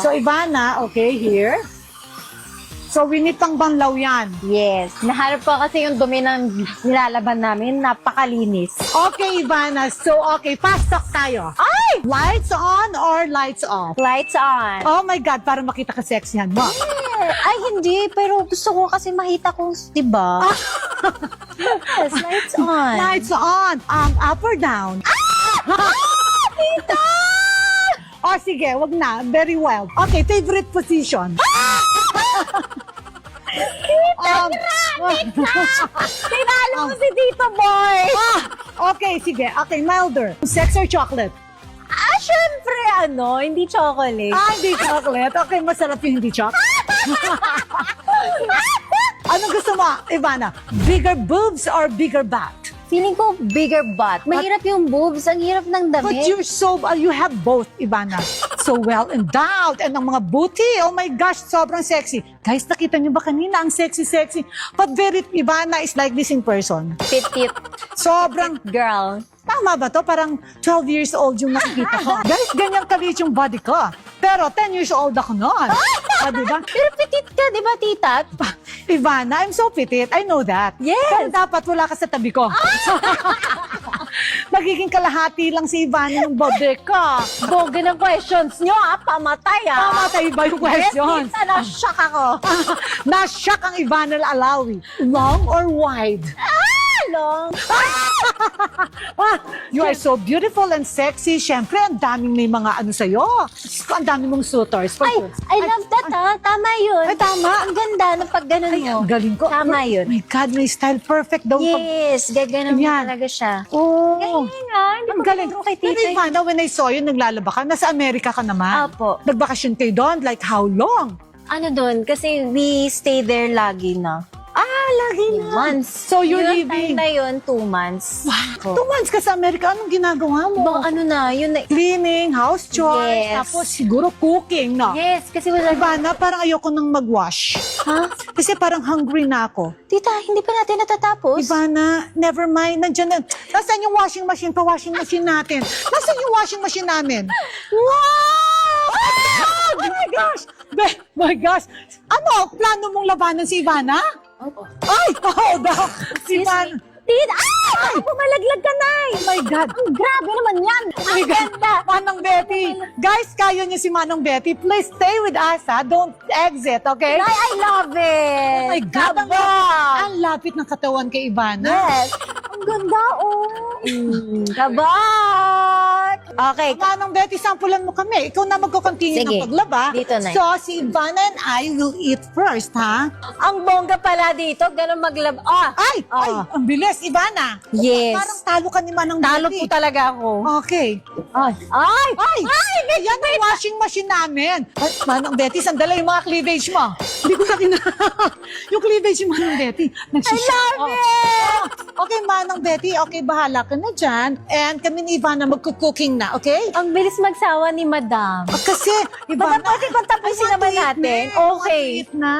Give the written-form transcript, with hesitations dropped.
So, Ivana, okay, here. So, winitang banlaw yan. Yes. Naharap ko kasi yung dumi ng nilalaban namin. Napakalinis. Okay, Ivana. So, okay, fast talk tayo. Ay! Lights on or lights off? Lights on. Oh my God, para makita ka sexihan mo. Ay, hindi. Pero gusto ko kasi makita kung, diba? Yes, lights on. Lights on. Up or down? Tita! Oh, sige, wag na. Very well. Okay, favorite position? Tinalo mo si Tito Boy! Okay, sige. Okay, milder. Sex or chocolate? Syempre, hindi chocolate. Hindi chocolate. Okay, masarap yung hindi chocolate. Anong gusto mo, Ivana? Bigger boobs or bigger butt? Feeling ko bigger butt. Mahirap yung boobs. Ang hirap ng But damit. you have both, Ivana. So well endowed. And ang mga booty, oh my gosh, sobrang sexy. Guys, nakita niyo ba kanina? Ang sexy-sexy. But very, Ivana is like this in person. Petit Sobrang, girl. tama ba to? Parang 12 years old yung nakikita ko. Guys, ganyan kaliit yung body ko. Pero 10 years old ako noon. Diba? Pero petit ka, di ba, tita? Ivana, I'm so petite. I know that. Yes. Kaya dapat wala ka sa tabi ko. Magiging kalahati lang si Ivana ng body ko. Boga ng questions nyo, Pamatay, Pamatay ba yung questions? Yes, tita, na-shock ako. Na-shock ang Ivana Alawi. Long or wide? Long. You are so beautiful and sexy. Siyempre, ang daming may mga ano sa'yo. Ang daming mong suitors. Ay, I love that, Tama yun. Ay, tama. Ang ganda ng pagganon Ay, mo. ang galing ko. Tama yun. My God, may style. Perfect daw. Yes, gaganon mo Yan. talaga siya. Oo. Galing nga, hindi Ang ko galing. maturo kay Pero tita. Ivana, when I saw you, naglalaba ka. Nasa Amerika ka naman. Apo. Nagbakasyon kayo doon? Like, how long? Ano doon? Kasi we stay there lagi na. Lagi na. Months. So, you're Yung leaving. time na yun, 2 months. Wow. 2 months ka sa Amerika. Anong ginagawa mo? Bang ano na, yun na. Cleaning, house chores, Yes. tapos siguro cooking, no? Yes, kasi wala. Ivana, parang ayoko nang mag-wash. Ha? Kasi parang hungry na ako. Tita, hindi pa natin natatapos. Ivana, never mind. Nandiyan na. Nasaan yung washing machine? Pa-washing machine natin. Nasaan yung washing machine namin? Wow! Oh my gosh! My gosh! Ano? Plano mong labanan si Ivana? Ay! Oo daw! Si Ivana. Tita, pumalaglag ka na eh. Oh my God! Ang grabe naman yan. Oh my God! Manang Betty! Guys, kaya niyo si Manang Betty. Please stay with us, ha? Don't exit, okay? Ay, I love it. Oh my God! Kaba. Ang lapit ng katawan kay Ivana. Yes. Ang ganda, Kabat. Okay. Manang Betty, sampulan mo kami. Ikaw na magko-continue Sige. ng paglaba. Dito na. So, si Ivana and I will eat first, ha? Ang bongga pala dito, ganun maglab... Ay! Ay! Ang bilis, Ivana! Yes. Parang talo ka ni Manang Talo Betty. po talaga ako. Okay. Ay! Ay! Ay! Yan ang washing machine namin. Ay, Manang Betty, sandali yung mga cleavage mo. Hindi ko na yung cleavage mo, Manang Betty. I love it! Okay, Manang Betty, okay, bahala ka na dyan. And kami ni Ivana magkucooking na, okay? Ang bilis magsawa ni Madam. Kasi, Ivana, Pwede bang tapusin I want naman to eat natin? na. I want to Okay. eat na.